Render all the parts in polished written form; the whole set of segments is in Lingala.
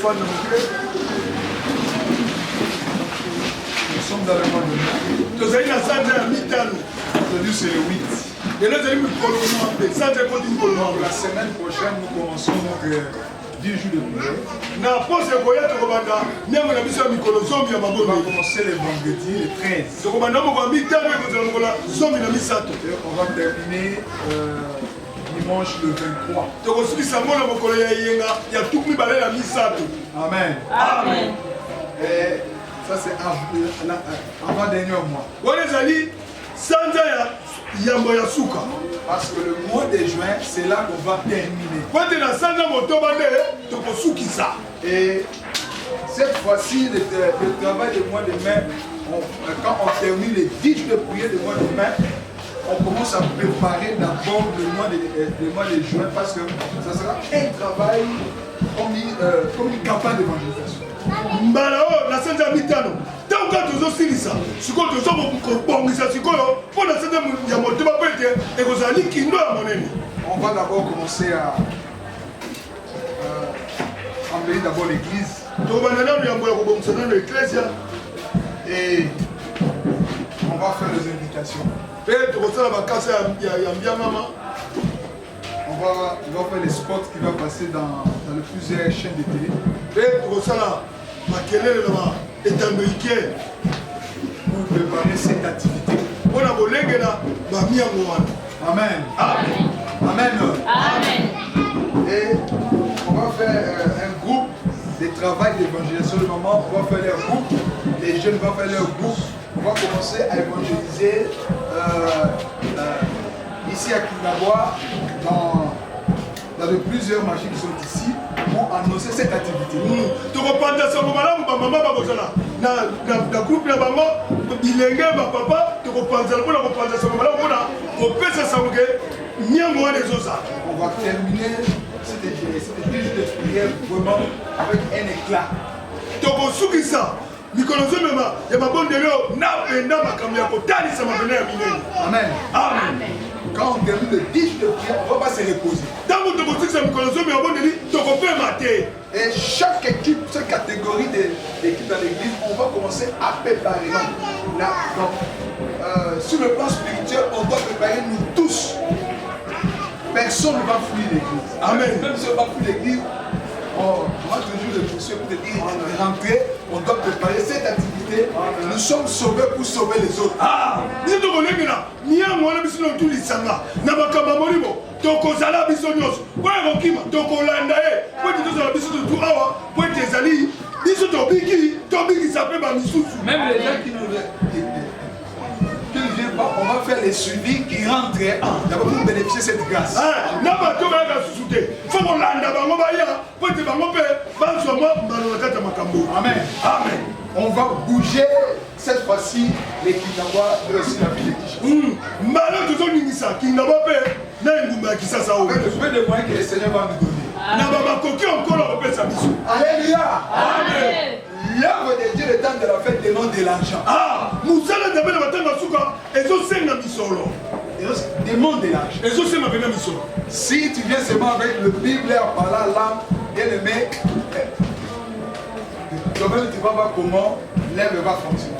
fan de mon cœur. Nous sommes dans le mois de mai. Aujourd'hui, c'est le 8. La semaine prochaine, nous commençons donc 10 jours de prière. On va commencer le vendredi, le 13. Et on va terminer dimanche le 23. Amen. Amen. Et ça c'est avant dernier mois. Parce que le mois de juin, c'est là qu'on va terminer. Et cette fois-ci, le travail du mois de mai, quand on termine les 10 jours de prière du mois de mai, on commence à préparer d'abord le mois de juin parce que ça sera un travail comme une campagne d'évangélisation. On va d'abord commencer à embellir d'abord l'église. Et on va faire les invitations. On va faire les spots qui vont passer dans les plusieurs chaînes de télé. Pour préparer cette activité. Amen. Amen. Amen. Amen. Et on va faire un groupe de travail d'évangélisation. Le moment, on va faire leur groupe. Les jeunes vont faire leur groupe. On va commencer à évangéliser ici à Kingawa, dans de plusieurs marchés qui sont ici, pour annoncer cette activité. On va terminer cette église de prière vraiment avec un éclat. Amen. Amen. Quand on termine le 10 de prière, on ne va pas se reposer. Et chaque équipe, chaque catégorie d'équipe dans l'église, on va commencer à préparer. Donc, sur le plan spirituel, on doit préparer nous tous. Personne ne va fuir l'église. Amen. Même si on va fuir l'église, on va toujours le pousser pour te dire rentrer, on doit préparer cette activité. Nous sommes sauvés pour sauver les autres. Même les gens qui ne viennent pas, on va faire les suivis qui rentrent d'abord pour bénéficier de cette grâce. Amen. Amen. On va bouger cette fois-ci les Kingawa et aussi la ville de Kinshasa. Avec le peu de moyens que le Seigneur va nous donner. Alléluia. Amen. L'œuvre de Dieu, le temps de la fête, demande de l'argent. Demande de l'argent. Si tu viens seulement avec le Bible par la langue, bien aimé, toi-même tu vas voir comment l'œuvre va fonctionner.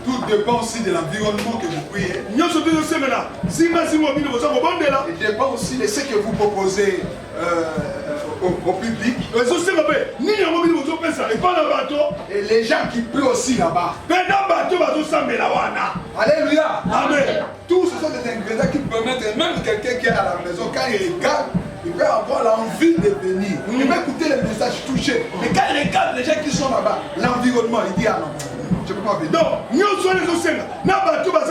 Tout dépend aussi de l'environnement que vous priez. Il dépend aussi de ce que vous proposez au public. Et les gens qui prient aussi là-bas. Alléluia. Amen. Tous ce sont des ingrédients qui permettent, même quelqu'un qui est à la maison, quand il regarde, il peut avoir l'envie de venir. Il peut écouter les messages touchés. Mais quand il regarde les gens qui sont là-bas, l'environnement, il dit ah non. Je peux pas venir. Donc, nous sommes les océans. Nous sommes les océans.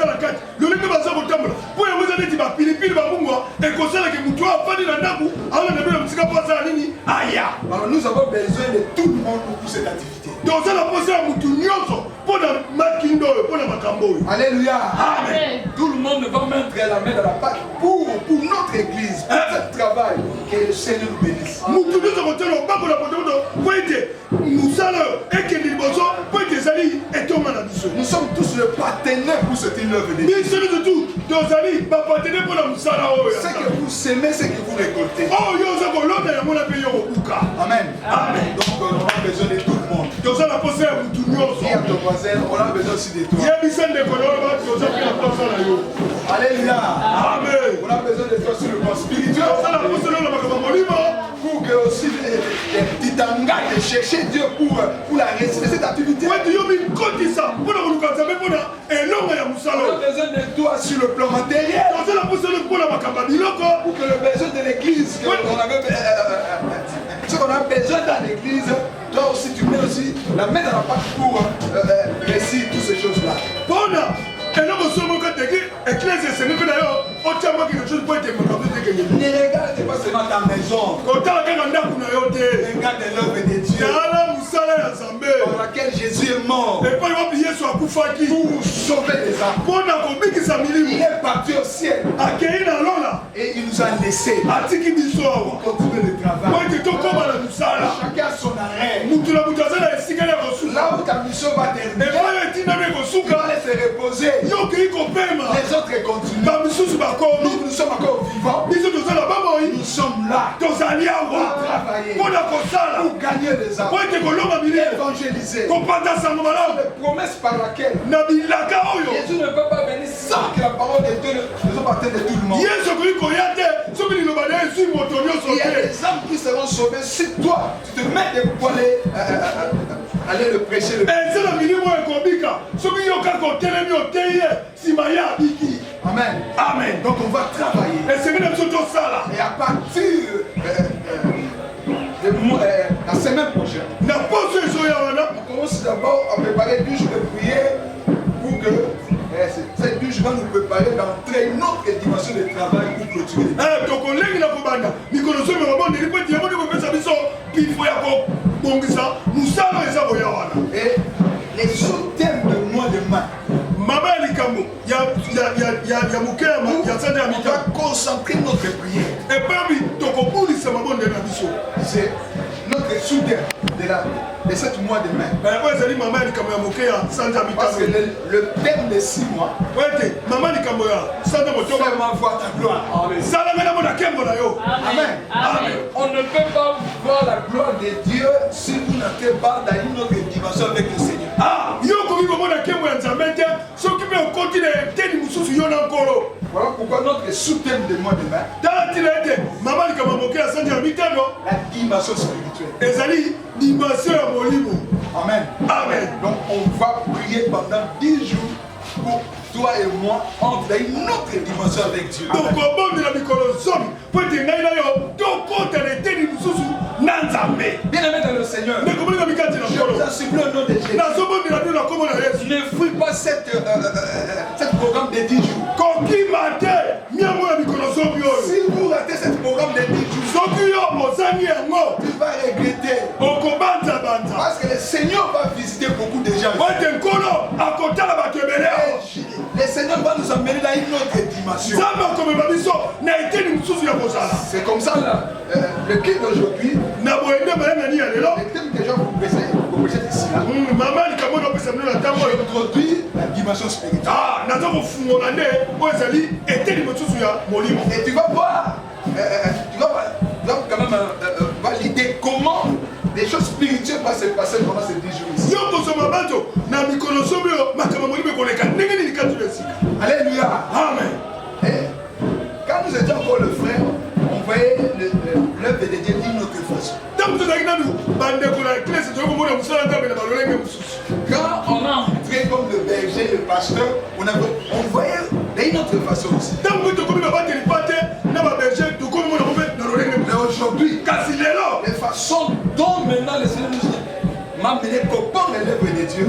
Nous sommes les océans. Pour les océans, nous sommes les et qu'on sait que nous sommes les alors nous avons besoin de tout le monde pour cette activité. Donc, ça, la Alléluia. Amen. Tout le monde va mettre la main dans la pâte pour notre église, pour ce travail. Que le Seigneur nous bénisse. Nous sommes tous le partenaire pour cette œuvre de Dieu. Ce que vous semez, ce que vous récoltez. Amen. Amen. Donc on a besoin de tout le monde. Dis à ton voisin, on a besoin aussi de toi. Alléluia. Amen. On a besoin de toi sur le plan spirituel. Pour que aussi tu t'engages de chercher Dieu pour la réussite de cette activité. On a besoin de toi sur le plan matériel. Pour que le besoin de l'église, ce qu'on a besoin dans l'église, toi aussi tu mets aussi la main dans la pâte pour réussir toutes ces choses-là. Ne regarde pas seulement ta maison. Regarde l'œuvre de Dieu par laquelle Jésus est mort pour sauver les âmes. Il est parti au ciel et il nous a laissé pour continuer le travail. Chacun a son arrêt. Là où ta mission va terminer, tu vas laisser reposer. Les autres continuent. Nous sommes encore vivants. Nous sommes là pour travailler, pour gagner les âmes, évangéliser. Les promesses par laquelle Jésus ne peut pas venir sans que la parole de Dieu ne soit partagée de tout le monde. Il y a des âmes qui seront sauvées si toi tu te mets de pour aller le prêcher. Amen. Amen. Donc on va travailler. Et à partir de la semaine prochaine, on commence d'abord à préparer 2 jours de prière pour que ces 2 jours nous préparer d'entrer une autre dimension de travail pour clôturer. Et les sous-thèmes de mois de mai, on va concentrer notre prière. C'est notre sous-thème de 7 mois de mai. Parce que le thème de 6 mois, seulement voir ta gloire. Amen. Amen. On ne peut pas voir la gloire de Dieu si vous n'êtes pas dans une autre dimension avec le Seigneur. Voilà pourquoi notre sous-thème de mois de mai, la dimension spirituelle. Amen. Amen. Donc on va prier pendant 10 jours pour toi et moi entrer dans une autre dimension avec Dieu. Amen. Bien aimé dans le Seigneur, je vous en supplie au nom de Jésus. Ne fuis pas cette programme de 10 jours. Si vous ratez ce programme de 10 jours, tu vas regretter. Parce que le Seigneur va visiter beaucoup de gens. Le Seigneur va nous emmener dans une autre dimension. C'est comme ça là, le culte d'aujourd'hui, le thème que je vous présente ici là, j'introduis la dimension spirituelle. Et tu vas voir, tu vas quand même valider comment des choses spirituelles vont se passer pendant ces 10 jours ici. Alléluia. Amen. Et quand nous étions encore le frère, on voyait l'œuvre de Dieu d'une autre façon. Quand on a entré comme le berger, le pasteur, on voyait d'une autre façon aussi. Mais aujourd'hui, les façons dont maintenant le Seigneur nous dit, m'a mené comprendre l'œuvre de Dieu.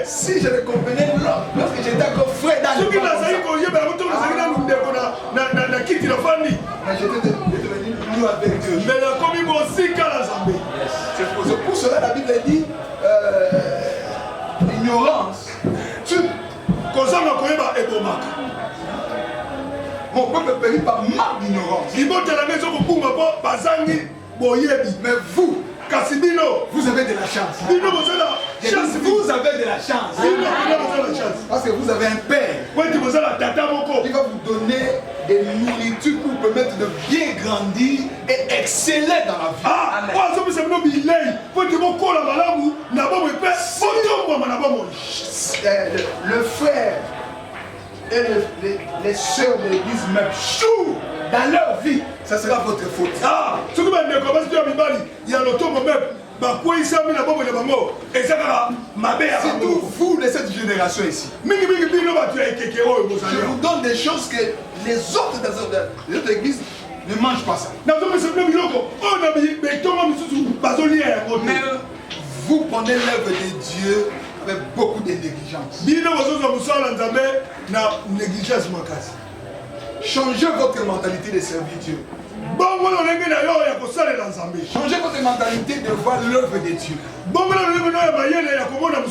Si je le comprenais lorsque j'étais encore frère dans le monde, j'étais devenu nous avec Dieu. C'est pour cela que la Bible dit l'ignorance tue. Mon peuple périt par manque d'ignorance. Mais vous avez de la chance. Vous avez de la chance. Parce que vous avez un père qui va vous donner des nourritures pour vous permettre de bien grandir et exceller dans la vie. Le frère et les sœurs de l'église même chou dans leur vie, ça sera votre faute. Surtout vous de cette génération ici. Je vous donne des choses que les autres églises ne mangent pas ça. Mais vous prenez l'œuvre de Dieu avec beaucoup de négligence. Changez votre mentalité de servir Dieu. Changez votre mentalité de voir l'œuvre de Dieu.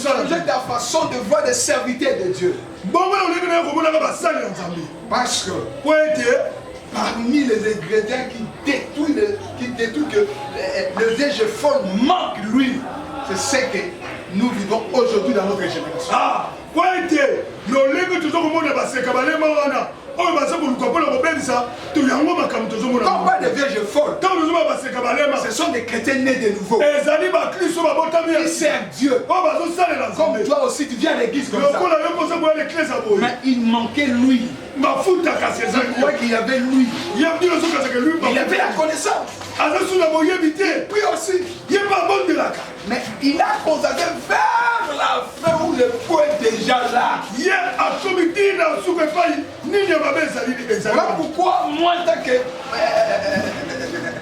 Changez ta façon de voir les serviteurs de Dieu. Parce que parmi les ingrédients qui détruisent que le vierge folle manque l'huile, c'est ce que nous vivons aujourd'hui dans notre génération. Quand on parle de vierges folles, ce sont des chrétiens nés de nouveau. Ils servent Dieu. Comme toi aussi, tu viens à l'église comme ça. Mais il manquait l'huile. Je crois qu'il y avait l'huile. Il avait la connaissance. Il prie aussi. Mais il a consacré vers la fin où le point est déjà là. Voilà pourquoi moi, en tant que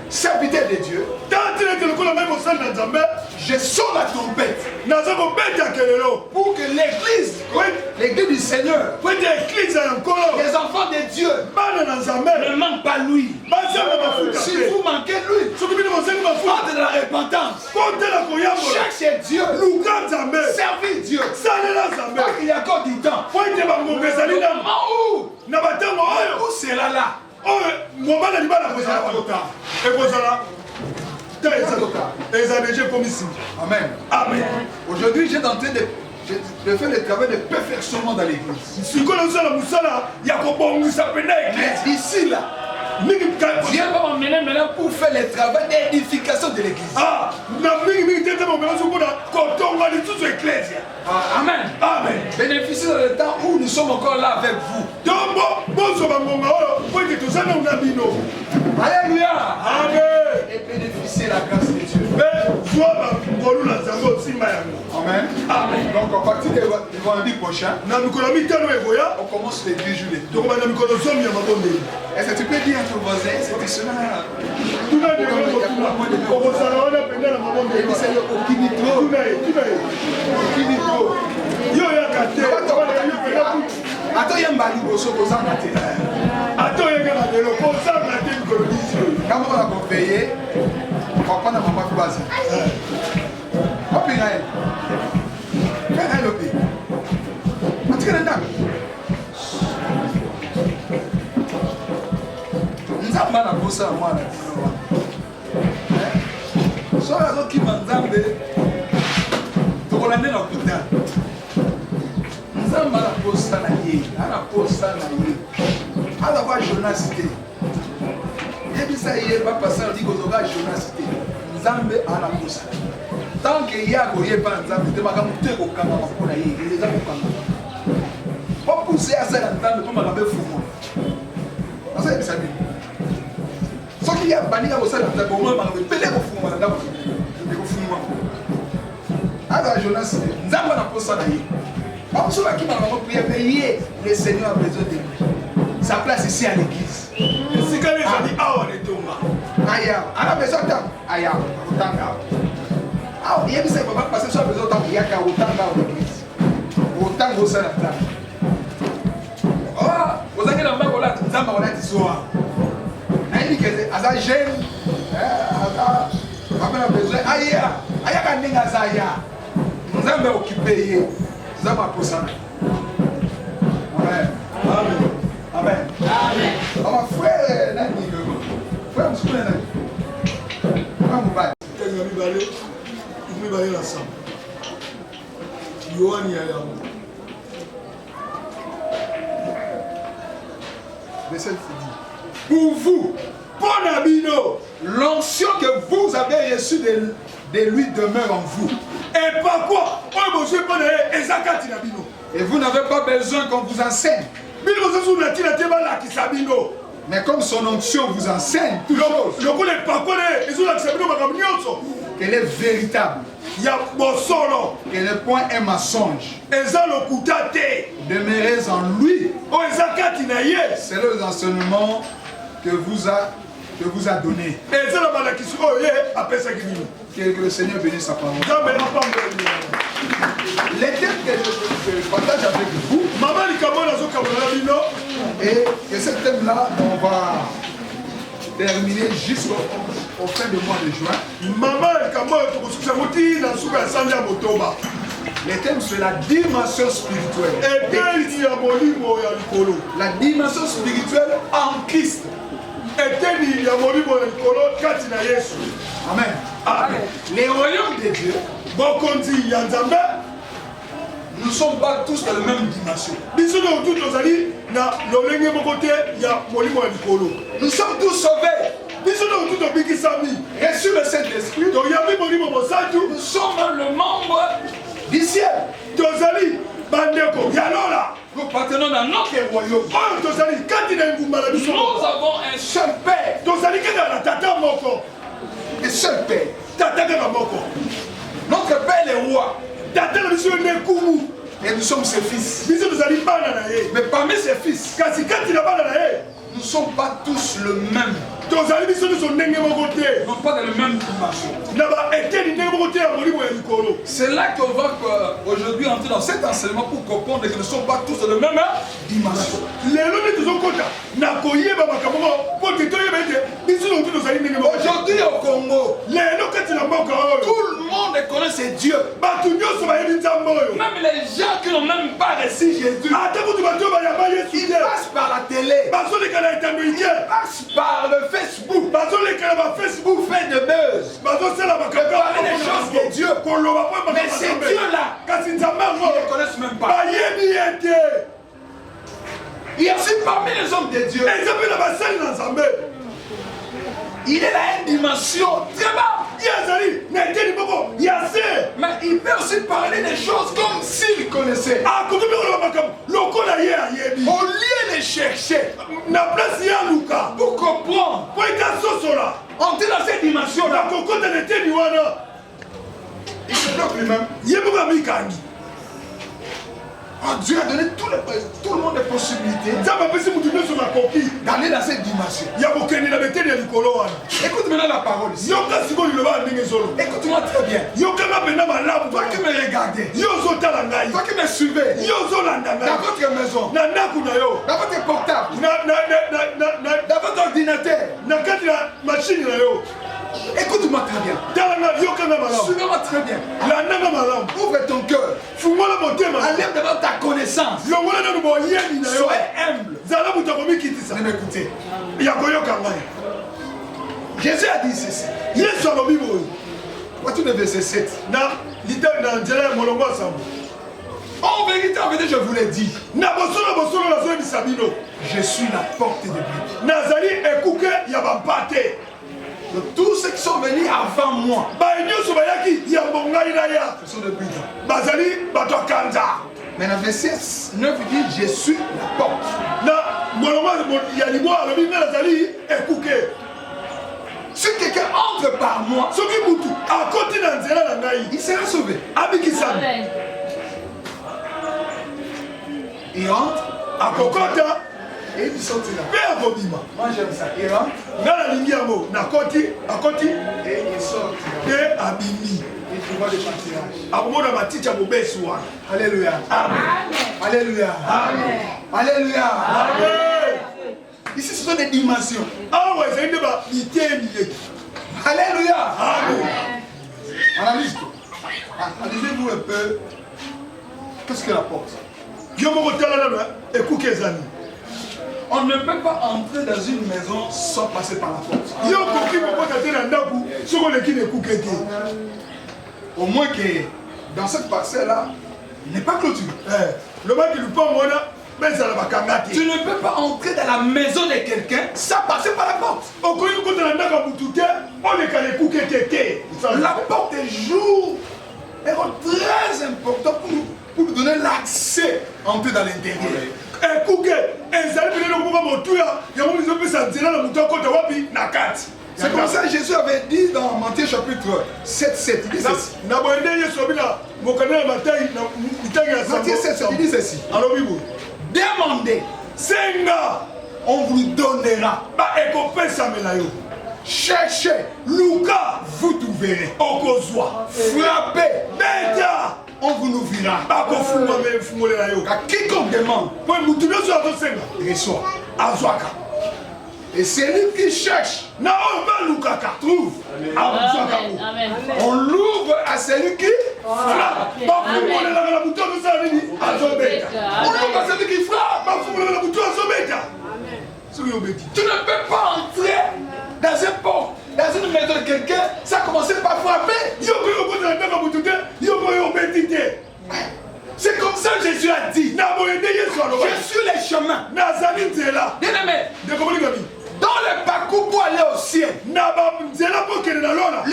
serviteur de Dieu, je sonne la trompette pour que l'église du Seigneur, les enfants de Dieu ne manquent pas l'huile. Si vous manquez l'huile, portez de la repentance, cherchez Dieu, servez Dieu. Parce qu'il y a encore du temps. Où sera là? Amen. Amen. Aujourd'hui, j'ai tenté de faire le travail de perfectionnement dans l'église. Mais ici, là, Dieu va m'emmener maintenant pour faire le travail d'édification de l'église. Amen. Amen. Bénéficiez dans le temps où nous sommes encore là avec vous. Alléluia. Amen. Et bénéficiez la grâce de Dieu. Amen. Amen. Donc à partir du vendredi prochain, on commence les 10 juillet. Est-ce que tu peux dire à ton voisin, c'est cela? Attends, il y a un bali bosso pour ça. Quand on va payer, on va prendre la maman qui base. On va payer elle. Fais le pays. On tire le dame. Nous avons mal à bosser à moi. Soit la qui m'a dit, tu vas l'amener dans le putain. Nous avons mal à bosser à la vie. À la bosser à la vie. À la voir Jonas cité. Et puis ça y est, va passer on dit que vous avez Jonas cité. Nzambe à la bosser. Tant qu'il y a un pas Nzambe, tu vas monter au Canada pour la vie. Les gens vont pas pousser à ça dans le temps pour m'avoir fou. Parce que ça dit. Ce qu'il y a banni à ça dans le temps pour m'avoir pelé au fou. Alors Jonas, Nzambe na posa na ye. Comme ceux qui m'ont prié, veillez, le Seigneur a besoin de lui. Sa place ici à l'église. Si quand les gens disent ah on est tombé. Aya, à la maison tam. Aya, otanga. Ah, il y a des gens qui vont passer sur la maison tam. Il y a qu'à otanga à l'église. Otanga au sein de la table. Ah, vous avez la main pour la Nzambe on a dit soir. Il dit que Aza jeune, Aza, on a besoin. Aya, aya quand n'est pas Aya. Nzambe occupé. Nzambe a posé. Amen. Amen. Amen. Amen. Ama frère nani frère msukule nani? Kama mbaya. Tengami balé ensemble. Verset 10. Pour vous, pour Nabino, L'onction que vous avez reçue de lui demeure en vous. et pas quoi? Oh, monsieur, pas de Ezakati Nabino. Et vous n'avez pas besoin qu'on vous enseigne. Bino Zazu Natina Tebala qui Sabino. Mais comme son onction vous enseigne toutes choses, Le coup n'est pas quoi, ils ont l'accepté de Magamnioso. qu'elle est véritable, Il y a Bosolo, qu'elle n'est point un mensonge, Ezalo Kutate, demeurez en lui. oh Ezakati Naye, C'est le enseignement que vous a donné. Ezalo Malakisi, oh yeah, après ça qui vient. Que le Seigneur bénisse sa parole. Jamais n'a pas Les thèmes que je partage avec vous, Maman Likabona Zokamona Bino, et que ce thème-là, on va terminer jusqu'au fin du mois de juin. Maman Likabona Zokamoti, Nasuka Sanja Motoba. Les thèmes sur la dimension spirituelle. Et Teni Yamolimo Yalikolo. La dimension spirituelle en Christ. Et Teni Yamolimo Yalikolo, Katina Yesu. Amen. Amen. Les royaumes de Dieu, Bokondi Yanzambe, nous ne sommes pas tous dans la même dimension. biso na tout ozali na lolenge moko te ya molimo ya likolo. Nous sommes tous sauvés. Biso na tout obikisami. Reçus le Saint-Esprit. Toyambi molimo mosantu. Nous sommes le membre du ciel. Tozali bandeko ya lola. Nous appartenons dans notre royaume. Oyo tozali kati na engumba na biso. Nous avons un seul Père. Tozali kaka na tata moko. Un seul Père. Tata kaka moko. Notre Père est roi. Tata na biso ne kumu. Et nous sommes ses fils. Biso tozali bana na ye. Mais parmi ses fils, Kasi kati na bana na ye. nous ne sommes pas tous le même. Tozali biso nyonso ndenge moko te. Nous ne sommes pas dans la même dimension. Na ba eteni ndenge moko te ya molimo ya likolo. C'est là qu'on va aujourd'hui entrer dans cet enseignement pour comprendre que nous ne sommes pas tous dans la même dimension. Lelo nde tozokota na koyeba makambo moko po te toyeba ete biso na otu tozali ndenge moko. Aujourd'hui au Congo, Lelo kati na mboka oyo tout le monde connaît ses dieux. bato nyonso bayebi nzambe oyo. Même les gens qui n'ont même pas reçu Jésus, Ata kutu bato oyo bayamba yesu ils te. passent par la télé, Bazoleka na etando ils ike. passent par le Facebook, Bazoleka na bafacebook. pour faire de buzz. Bazosala makambo ya Parler des choses de Dieu. koloba po makambo Mais ya ces Nzambe. dieux-là, Kasi nzambe ils ne yango les connaissent même pas. bayebi ye te. Il y a aussi parmi les hommes de Dieu, Eza mpe na basali na nzambe. il est dans une dimension très bas. Ye azali na eteni moko ya se. Mais il peut aussi parler des choses comme s'il connaissait. Akoki mpe koloba makambo lokola ye ayebi. Au lieu de chercher Na place ya luka pour comprendre, po eta sosola entrer dans cette dimension-là, na kokota na eteni wana il se bloque lui-même. ye moko amikangi. Oh, Dieu a donné tout le monde des possibilités Nzambe apesi mutu nyonso makoki d'aller dans cette dimension. ya kokende na beteni ya likolo wana. Écoute maintenant la parole ici. Yoka sikoyo liloba ya ndenge ezolo. Écoute-moi très bien. Yokanga mpenza malamu. Toi qui me regardais, Yo ozotala ngai. toi qui me suivais, Yo ozolanda dans ngai. votre maison, Na ndako na yo. dans votre portable, Na dans votre ordinateur, na kati na mashine na yo. écoute-moi très bien. Tala nga yokanga malamu. Suivez-moi très bien. Landanga malamu. Ouvre ton cœur. Fungola motema. Enlève devant ta connaissance. longola nanu boyebi na yo. Sois humble. Zala moto akomikitisa. De m'écouter. Ya koyoka ngai. Jésus a dit ceci. Yesu alobi boye. Voici le verset 7. Na nzela ya molongo ya sambo. En vérité, je vous l'ai dit. Na bosolo nazoyebisa bino. Je suis la porte de Dieu. Nazali ekuke ya bampate. Donc, tous ceux qui sont venus avant moi, Baye nyonso bayaki ya mbongai na ya. ce sont des brigands. Bazali bato ya kanza. Mais le verset 9 dit, je suis la porte. Na molongo ya libwa alobi nga nazali ekuke. Si quelqu'un entre par moi, Soki mutu akoti na nzela na ngai. il sera sauvé. Abikisami. Amen. Il entre Akokota. et il sortira. Mpe akobima. Moi j'aime ça. Il rentre Nga nalingi yango. Nakoti. Akoti. et il sortira. Mpe abimi. Et tu vois le pâturage. Akomona matiti ya mobesu wana. Alléluia. Amen. Alléluia. Amen. Alléluia. Amen. Ici, ce sont des dimensions. Awa ezali nde biteni ye. Alléluia. Amen. Analyse. Analysez-vous un peu. Qu'est-ce que la porte? Yo moko tala nano ekuke ezali. On ne peut pas entrer dans une maison sans passer par la porte. Yo koki kokota te na ndako soki oleki na ekuke te. Au moins que dans cette parcelle-là, Il n'est pas clôturé. Le mec qui lui prend moi là, mais ça va kangati. Tu ne peux pas entrer dans la maison de quelqu'un sans passer par la porte. On connaît quand on a ndaka mutuke, on est calé couquet tété. La porte joue un rôle très important pour nous donner l'accès à entrer dans l'intérieur. Eh couquet, eh ça lui donne beaucoup mon tuya, il y a mon besoin de ça dire là mutuke quand wapi nakati. C'est comme ça que Jésus avait dit dans Matthieu chapitre 7, il dit ceci. Matthieu 7, il dit ceci. Demandez, Senga, on vous donnera. Cherchez, Luka, vous trouverez. Okozwa, Frappez, Beta, on vous ouvrira. Car quiconque demande, reçoit. Et celui qui cherche, trouve. Amen. On l'ouvre à celui qui frappe. On l'ouvre à celui qui frappe. Tu ne peux pas entrer dans un port, dans une maison de quelqu'un, sans commencer par frapper. C'est comme ça que Jésus a dit. Je suis le chemin. Bien-aimé, dans le parcours pour aller au ciel, le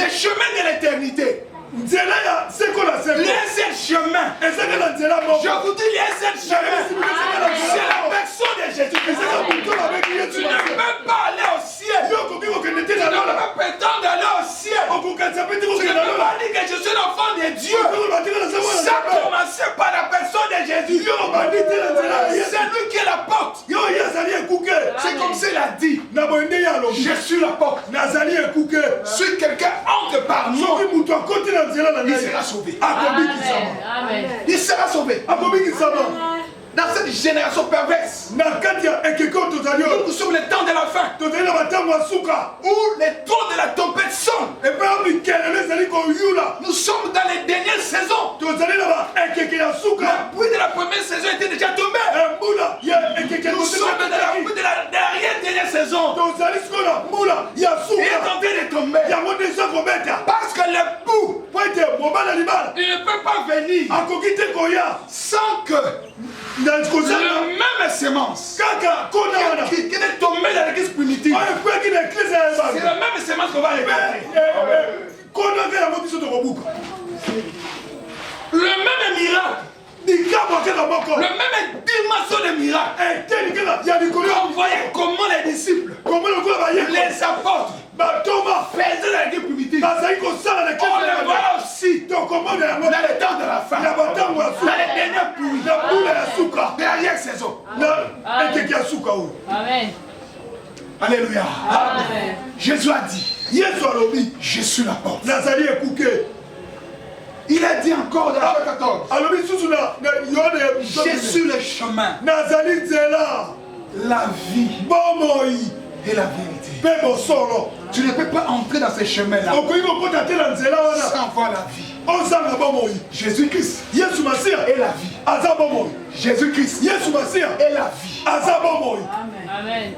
chemin de l'éternité, il y a un seul chemin. Je vous dis, il y a un seul chemin. C'est la personne de Jésus. Tu ne peux pas aller au ciel. Tu ne peux pas prétendre aller au ciel. Tu ne peux pas dire que je suis l'enfant de Dieu. Ça commence par la personne de Jésus. C'est lui qui est la porte. C'est comme s'il a dit. Je suis la porte. Si quelqu'un entre par moi, il sera sauvé. Amen. Il sera sauvé. Dans cette génération perverse, nous sommes les temps de la fin, où les tours de la tempête sonnent. Nous sommes dans les dernières saisons. La pluie de la première saison était déjà tombée. Nous sommes dans la pluie de la dernière saison. Il est en train de tomber. Parce que l'époux, il ne peut pas venir sans que la même sémence qui est tombée dans l'église primitive, c'est la même sémence qu'on va récolter. Le même miracle, le même dimension de miracle, on voyait comment les disciples, les apôtres, faisaient dans l'église primitive. On le voit aussi dans les temps de la fin, dans les dernières pluies, dernière saison. Amen. Alléluia. Amen. Jésus a dit, je suis la porte. Il a dit encore dans la 14, je suis le chemin, la vie et la vérité. Tu ne peux pas entrer dans ce chemin-là sans voir la vie. Jésus-Christ est la vie. Jésus-Christ est la vie. Amen.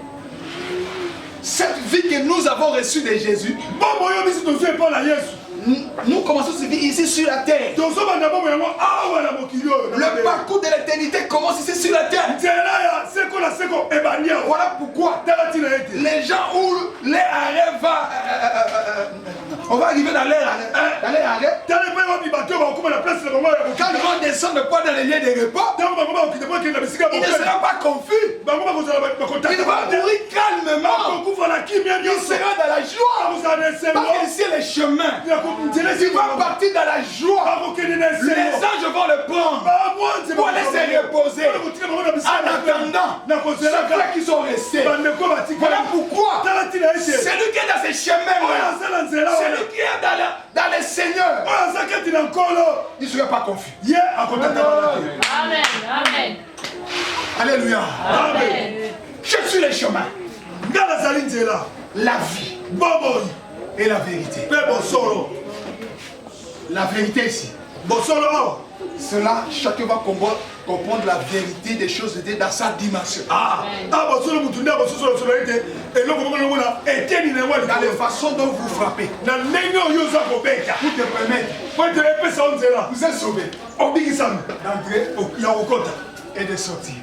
Cette vie que nous avons reçue de Jésus, nous commençons cette vie ici sur la terre. Le parcours de l'éternité commence ici sur la terre. Voilà pourquoi les gens où les arrêts on va arriver dans l'air arrêt. Quand ils vont descendre pas dans les lieux de repas, il ne sera pas confus. Il va courir calmement. Il sera dans la joie. Parce qu'ici le chemin. Il va partir dans la joie. Les anges vont le prendre pour laisser reposer. En attendant, ceux qui sont restés. Voilà pourquoi celui qui est dans ces chemins-là, celui qui est dans les seigneurs, il ne sera pas confus. Amen. Alléluia. Amen. Je suis le chemin, la vie et la vérité. La vérité ici, Cela, chacun va comprendre la vérité des choses de Dieu dans sa dimension. Dans les façons dont vous frappez. Pour te permettre. Vous êtes sauvés. D'entrer et de sortir.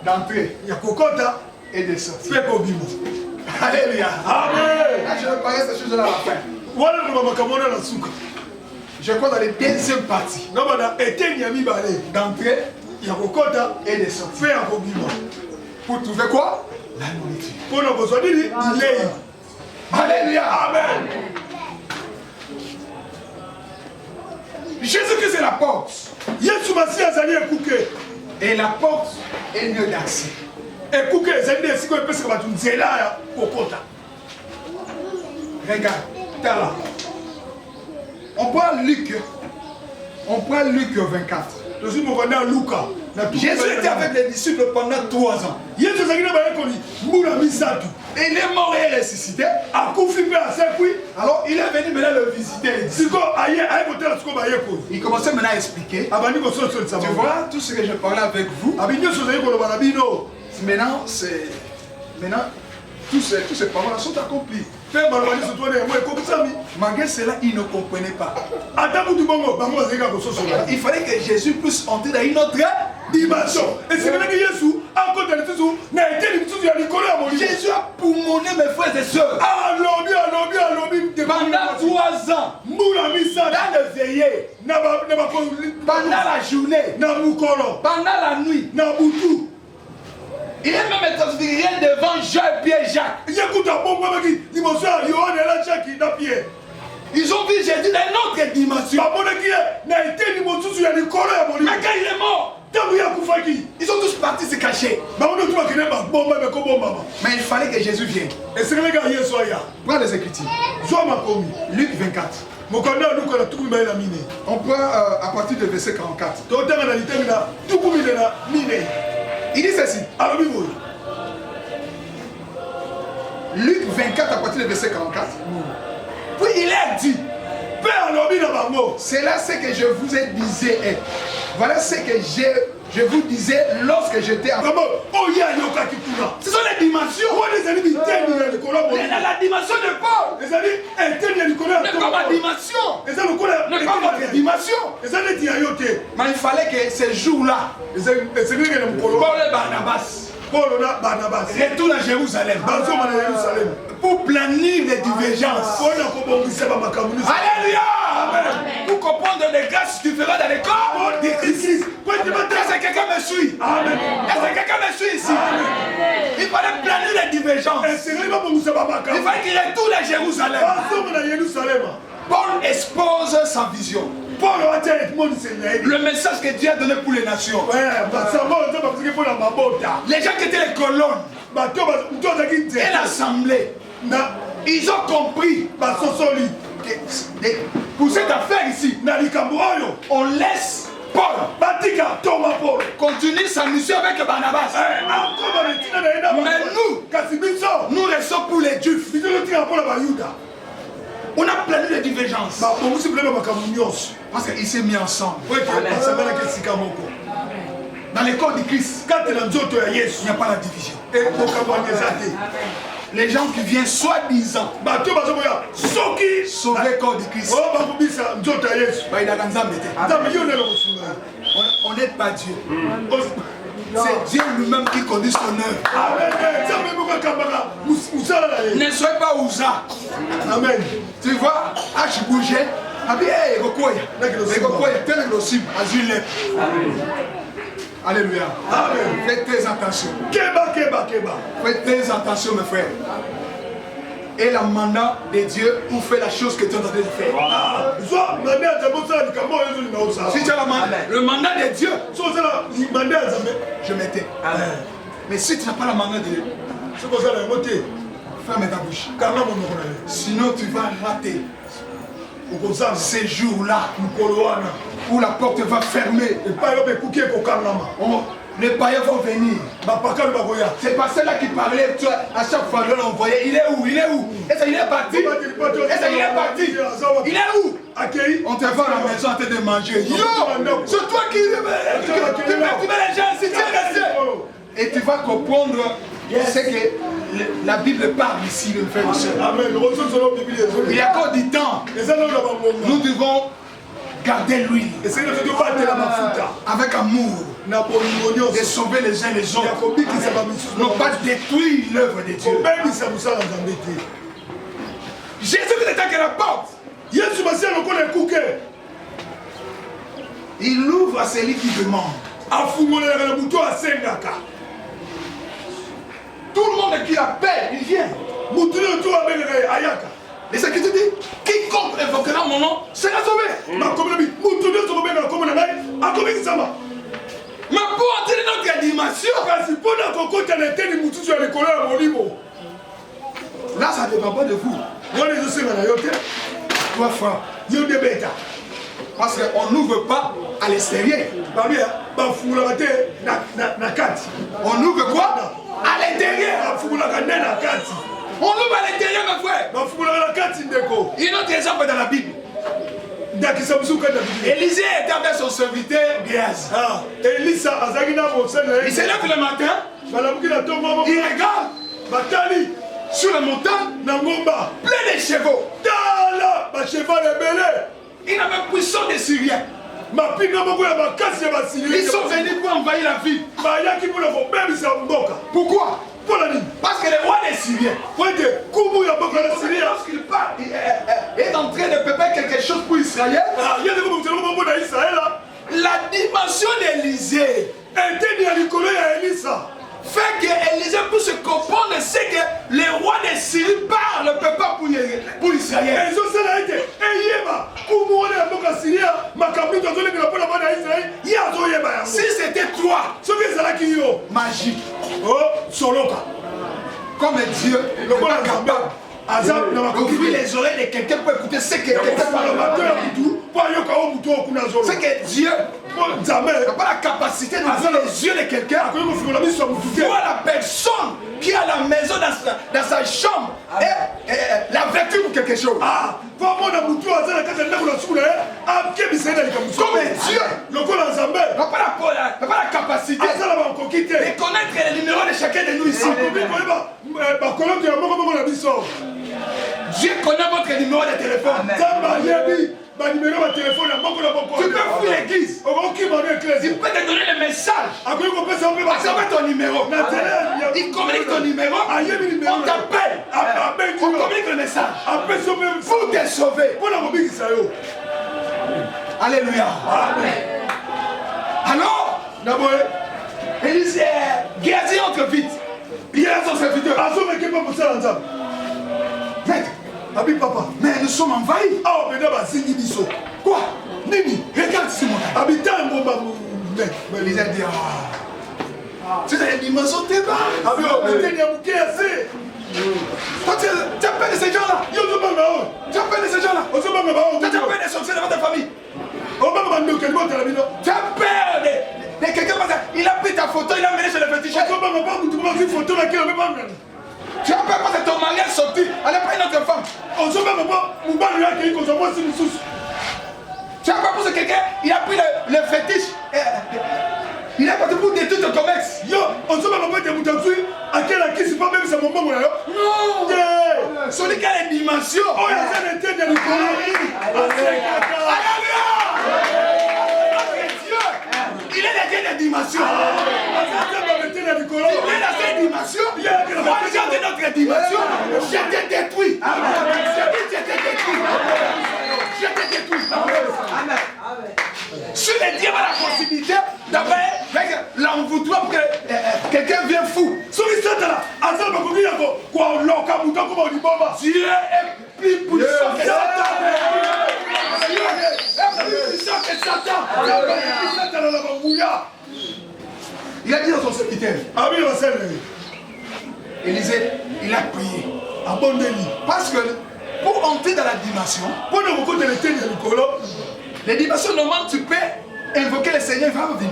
D'entrer et de sortir. Alléluia. Amen. Là, je vais parler de ces choses-là à la fin. Je crois dans les deuxième partie. D'entrer et de sortir. Pour trouver quoi? La nourriture. Alléluia. Amen. Jésus-Christ est la porte. Et la porte est lieu d'accès. Regarde, t'as là. On prend Luc 24. Jésus était avec les disciples pendant 3 ans. Et il est mort et ressuscité. Alors il est venu maintenant le visiter. Il commençait maintenant à expliquer. Tu vois, tout ce que je parlais avec vous. Maintenant, tous ces paroles sont accomplies. Malgré cela, il ne comprenait pas. Il fallait que Jésus puisse entrer dans une autre dimension. Jésus a poumonné mes frères et sœurs. Pendant 3 ans. Dans le veillé. Pendant la journée. Pendant la nuit. Il est même transféré devant Jean et Pierre et Jacques. Ils ont vu Jésus dans une autre dimension. Mais quand il est mort, ils sont tous partis se cacher. Mais il fallait que Jésus vienne. Prends les Écritures. Luc 24. On prend à partir du verset 44. Il dit ceci. Luc 24 à partir du verset 44. Puis il a dit, c'est là ce que je vous ai disé. Voilà ce que je vous disais lorsque j'étais en... Ce sont les dimensions. La dimension de Paul. Ne pas ma dimension. Ne pas votre dimension. Mais il fallait que ces jours-là, Paul et Barnabas retournent à Jérusalem pour planir les divergences. Alléluia. Pour comprendre les grâces différentes dans les corps de Christ. Est-ce que quelqu'un me suit? Est-ce que quelqu'un me suit ici? Il fallait planir les divergences. Il fallait qu'il retourne à Jérusalem. Paul expose sa vision. Le message que Dieu a donné pour les nations. Les gens qui étaient les colonnes et l'assemblée, ils ont compris que pour cette affaire ici, on laisse Paul continue sa mission avec Barnabas. Mais nous restons pour les Juifs. On a plané les divergences. Parce qu'il s'est mis ensemble. Dans les corps de Christ, il n'y a pas la division. Les gens qui viennent soi-disant sauver le corps de Christ. On n'aide pas Dieu. C'est Dieu lui-même qui conduit son œuvre. Ne soyez pas ouza. Amen. Tu vois, je bougeais. Alléluia. Amen. Faites très attention. Faites très attention, mes frères. Et le mandat de Dieu pour faire la chose que tu es en train de faire. Si tu as le mandat de Dieu, je m'étais. Mais si tu n'as pas le mandat de Dieu, ferme ta bouche. Sinon tu vas rater ces jours-là où la porte va fermer. Les païens vont venir. C'est pas celle-là qui parlait à chaque fois que l'on voyait. Il est où? Il est où? Est-ce qu'il est parti? Est-ce qu'il est parti? Il est où? On te voit à la maison en train de manger. Yo, c'est toi qui perturbes les gens si tu es resté. Et tu vas comprendre ce que la Bible parle ici, le frère et soeur. Il y a encore du temps. Nous devons garder l'huile avec amour. De sauver les uns les autres. Non pas détruire l'œuvre de Dieu. Jésus qui est à la porte. Il ouvre à celui qui demande. Tout le monde qui appelle, il vient. Et ce qui te dit, quiconque évoquera mon nom sera sauvé. Mais pour entrer dans notre dimension, là ça ne dépend pas de vous. Toi frère, parce qu'on n'ouvre pas à l'extérieur. On ouvre quoi? À l'intérieur. On ouvre à l'intérieur, mon frère. Il y a un autre exemple dans la Bible. Élisée était avec son serviteur Géasi. Il se lève le matin, il regarde sur la montagne, plein de chevaux. Il avait puissance des Syriens. Ils sont venus pour envahir la ville. Pourquoi? Parce que le roi des Syriens, lorsqu'il part, il est en train de préparer quelque chose pour Israël. La dimension d'Élisée fait que Élisée puisse comprendre ce que le roi des Syriens parle, ne peut pas pour Israël. Si c'était toi, magique, comme Dieu n'est pas capable d'ouvrir les oreilles de quelqu'un pour écouter ce que quelqu'un parle. C'est que Dieu n'a pas la capacité d'ouvrir les yeux de quelqu'un. Voir la personne qui a la maison dans sa chambre et la vertu pour quelque chose. Comme Dieu n'a pas la capacité de connaître les numéros de chacun de nous ici. Dieu connaît votre numéro de téléphone. Tu peux fuir l'église. Il peut te donner le message. À travers ton numéro. Il communique ton numéro. On t'appelle. On communique le message. Pour te sauver. Alléluia. Alors, Élisée, Géasi entre vite. Il est son serviteur. Abi papa, mais nous sommes envahis. Quoi? Nini, regarde ici mon ami. Élisée dit, tu as une dimension de bas. Toi, tu appelles ces gens-là. Tu appelles ces gens-là. Tu appelles des sorciers devant ta famille. Tu appelles de quelqu'un, il a pris ta photo, il a mené chez le féticheur. Tu appelles parce que ton mari est sorti, elle n'est pas une autre femme. Tu appelles parce que quelqu'un, il a pris le fétiche. Il est parti pour détruire ton commerce. Non. Celui qui a les dimensions. Il est dans des dimensions. Il est dans cette dimension. Moi, j'ai dans notre dimension. Je t'ai détruit. Je t'ai détruit. Si le diable a la possibilité d'avoir l'envoûtement pour que quelqu'un vienne fou. Dieu est plus puissant que Satan. Dieu est plus puissant que Satan. Il a dit dans son serviteur. Élisée, il a prié. Parce que pour entrer dans la dimension, les dimensions normales, tu peux invoquer le Seigneur, il va venir.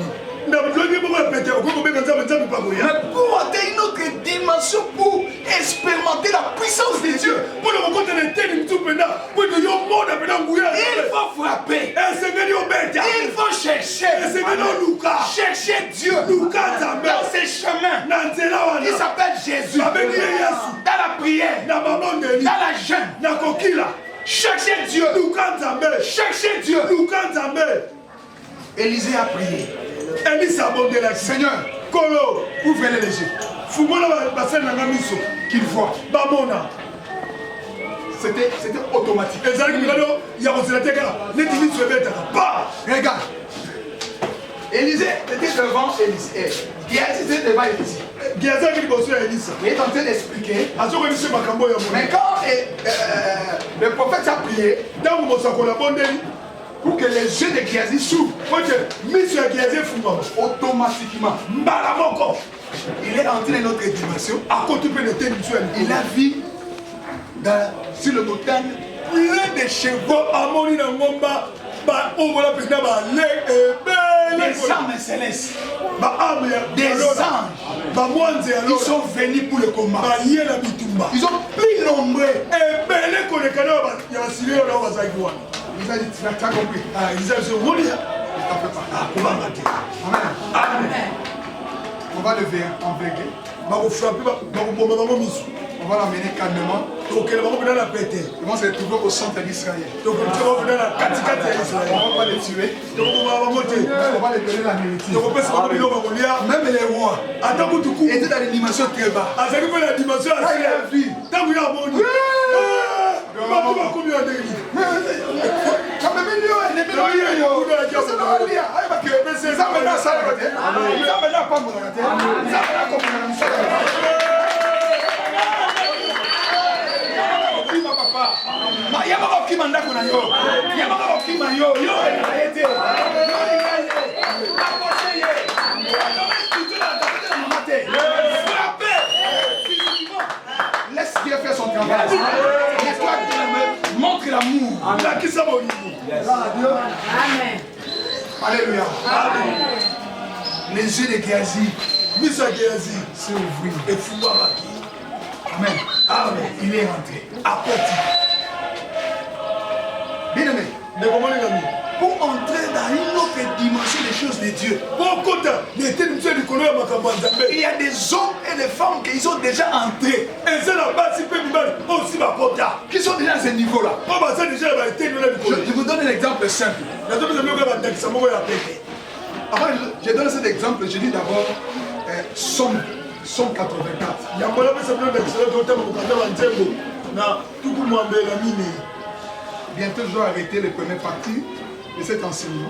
pour atteindre une autre dimension, pour expérimenter la puissance de Dieu, il faut frapper, il faut chercher Dieu dans ses chemins. Il s'appelle Jésus. Dans la prière, dans la jeûne, cherchez Dieu. Cherchez Dieu. Élisée a prié. Seigneur, ouvrez les yeux. Qu'il voit. C'était automatique. Regarde. Élisée était devant Élisée. Géasi était devant Élisée. Il est en train d'expliquer. Mais quand le prophète a prié, pour que les yeux de Géasi s'ouvrent, automatiquement, il est entré dans une autre dimension. Il a vu sur le montagne plein de chevaux. Des âmes célestes, des anges, ils sont venus pour le combat. Ils ont pris l'ombre. Ils ont dit, tu as compris. Amen. On va lever en végué. On va l'amener calmement. Ils vont se retrouver au centre d'Israël. On ne va pas les tuer. On va les donner la nourriture. Même les rois étaient dans les dimensions très bas. Quand il a vu, laisse Dieu faire son travail. Montre l'amour. Amen. Alléluia. Amen. Les yeux de Géasi s'est ouvert. Amen. Amen. Il est rentré. Bien aimé. Pour entrer dans une autre dimension des choses de Dieu, il y a des hommes et des femmes qui sont déjà entrés, qui sont déjà à ce niveau-là. Je vous donne un exemple simple. Avant, je donne cet exemple, je dis d'abord Somme 84. Bientôt, je dois arrêter les premières parties de cet enseignement.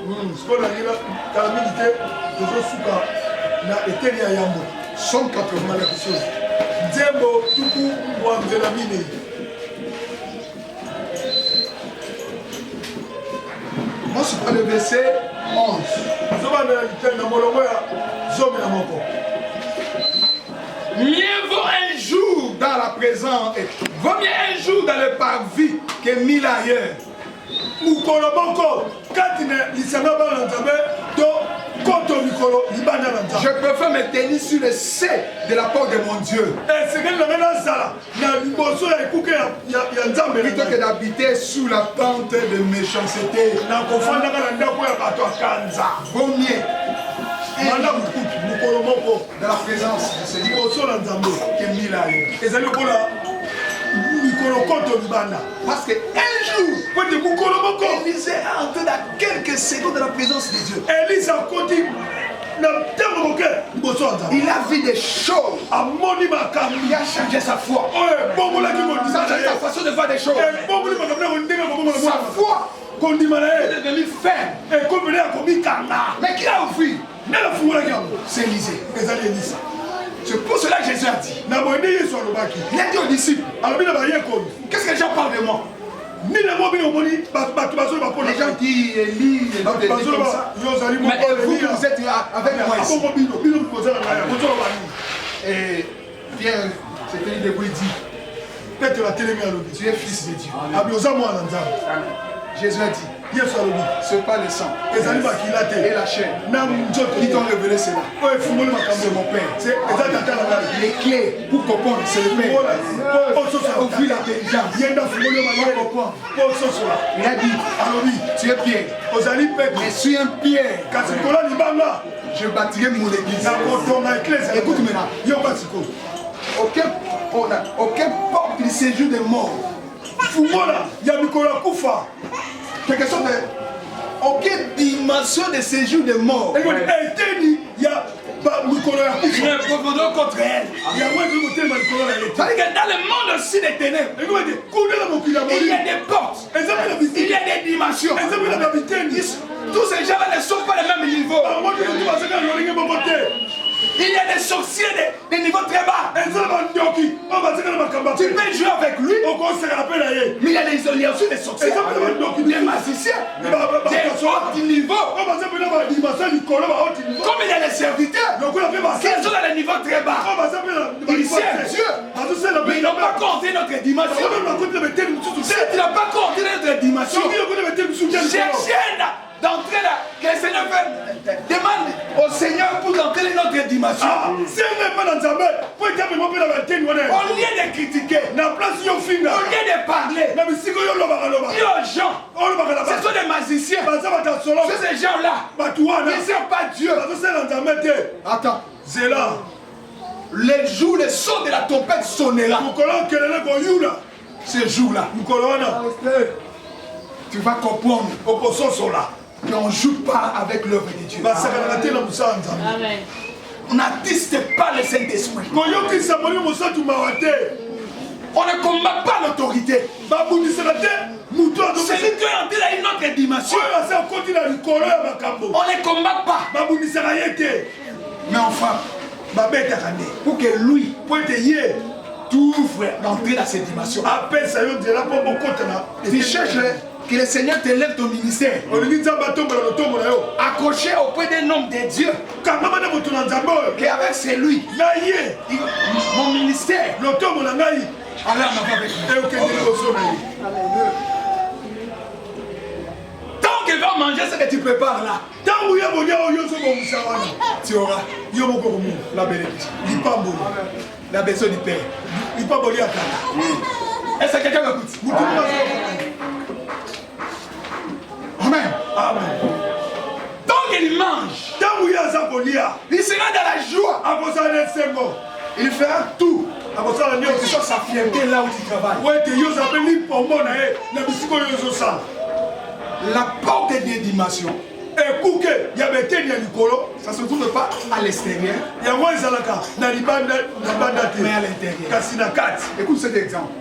Somme 84. Moi, je prends le verset 11. Mieux vaut un jour dans la présence, vaut mieux un jour dans le parvis que 1000 ailleurs. Je préfère me tenir sur le seuil de la porte de mon Dieu plutôt que d'habiter sous la tente de méchanceté. Vaut mieux dans la présence de Seigneur que 1000 ailleurs. Parce qu'un jour, Élisée est entré dans quelques secondes de la présence de Dieu. Il a vu des choses. Il a changé sa foi. Il a changé sa façon de voir des choses. Sa foi est devenue ferme. Mais qui l'a ouvert? C'est Élisée. C'est pour cela que Jésus a dit. Il a dit aux disciples, qu'est-ce que les gens parlent de moi? Les gens disent Élie, comme ça. Mais vous êtes avec moi ici. Et Pierre s'est tenu debout et dit, tu es fils de Dieu. Jésus a dit, C'est pas le sang et la chair qui t'ont révélé cela. C'est mon Père. Les clés pour comprendre, c'est le Père. Ouvrir l'intelligence. Il a dit, tu es Pierre. Mais je suis un Pierre. Je bâtirai mon église. Écoute maintenant. Aucun porte du séjour des morts. Quelque chose de... Aucune dimension de séjour des morts. Il y a une profondeur contre elle. C'est-à-dire que dans le monde aussi des ténèbres, il y a des portes, il y a des dimensions. Tous ces gens-là ne sont pas le même niveau. Il y a des sorciers de niveau très bas. Tu peux jouer avec lui. Mais il y a aussi des sorciers, des magiciens, des hauts niveaux. Comme il y a des serviteurs qui sont dans le niveau très bas. Ils servent Dieu. Mais ils n'ont pas compté notre dimension. Si tu n'as pas compté notre dimension, cherchez d'entrer là, que le Seigneur demande au Seigneur pour entrer dans notre dimension. Au lieu de critiquer, au lieu de parler, dis aux gens, ce sont des magiciens. C'est ces gens-là. Ils ne servent pas Dieu. Attends. Les jours, les sons de la trompette sonnera. Ce jour-là, tu vas comprendre. On ne joue pas avec l'œuvre de Dieu. Amen. On n'attiste pas le Saint-Esprit. On ne combat pas l'autorité. Celui qui est entré dans une autre dimension, on ne combat pas. Mais on frappe. Pour que lui t'ouvre d'entrer dans cette dimension. Tu cherches que le Seigneur te lève ton ministère. Accroché auprès d'un homme de Dieu. Qu'avec c'est lui. Mon ministère. Allez en avant avec lui. Tant qu'il va manger ce que tu prépares là, tu auras la bénédiction. La bénédiction du Père. Est-ce que quelqu'un m'écoute? Amen. Tant qu'il mange, il sera dans la joie. Il fera tout. Que ce soit sa fierté là où tu travailles. La porte des dimensions. Ça ne se trouve pas à l'extérieur, mais à l'intérieur. Écoute cet exemple.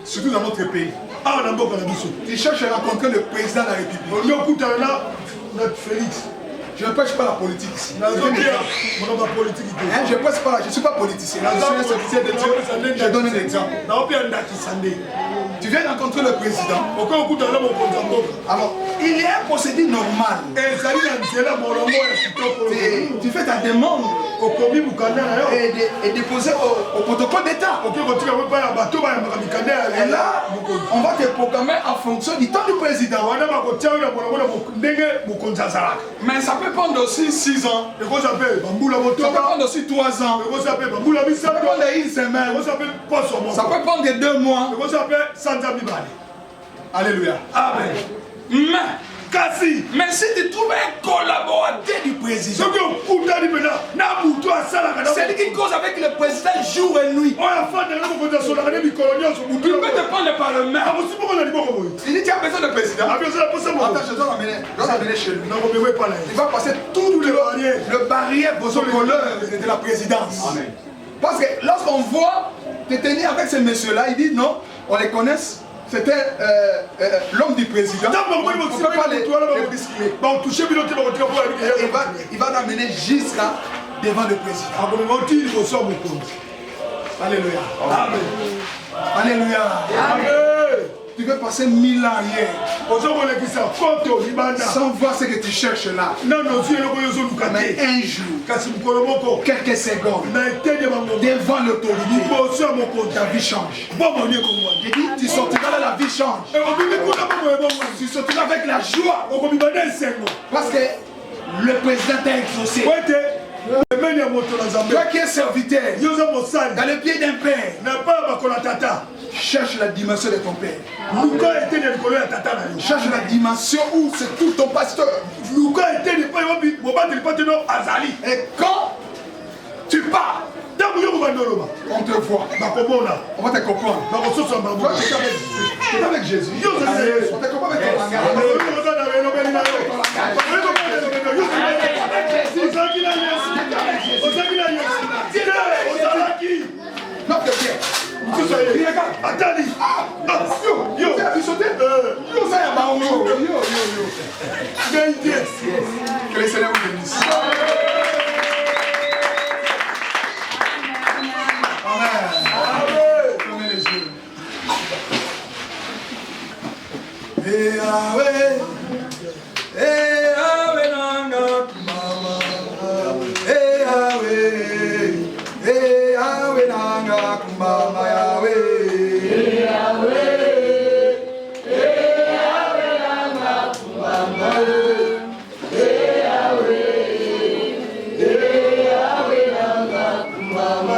Surtout dans notre pays. Tu cherches à rencontrer le président de la République. Je ne prêche pas la politique ici. Je ne suis pas politicien. Je suis un serviteur de Dieu. Je donne un exemple. Tu viens rencontrer le président. Alors, il y a un procédé normal. Tu fais ta demande et déposer au protocole d'État. Et là, on va te programmer en fonction du temps du président. Mais ça peut prendre aussi 6 ans. Ça peut prendre aussi 3 ans. Ça peut prendre une semaine. Ça peut prendre 2 mois. Alléluia. Amen. Mais si tu trouves un collaborateur du président, celui qui cause avec le président jour et nuit, il peut te prendre par le main. Il dit tu as besoin de président. Attends, je dois l'amener chez lui. Il va passer tout le barrière protocolaire de la présidence. Amen. Parce que lorsqu'on voit te tenir avec ce monsieur-là, il dit non, on les connaît. C'était l'homme du président. On ne peut pas les bousculer. Il va t'amener jusqu'à devant le président. Alléluia. Amen. Alléluia. Amen. Tu veux passer 1000 ans hier. Sans voir ce que tu cherches là. Mais un jour, quelques secondes, devant l'autorité, ta vie change. J'ai dit, tu sortiras de la vie change. Tu sortiras avec la joie. Parce que le président t'a exaucé. Toi qui es serviteur, dans le pied d'un père, cherche la dimension de ton père. Cherche la dimension où c'est tout ton pasteur. Et quand tu pars, on te voit. On va te comprendre. Toi, tu es avec Jésus. On te comprend avec ton langage. Non, t'es bien. Que le Seigneur vous bénisse. Amen. Fermez les yeux. Et Yahweh, nanga mama. Et Yahweh, nanga mama Yahweh. Nanga mama. Mama,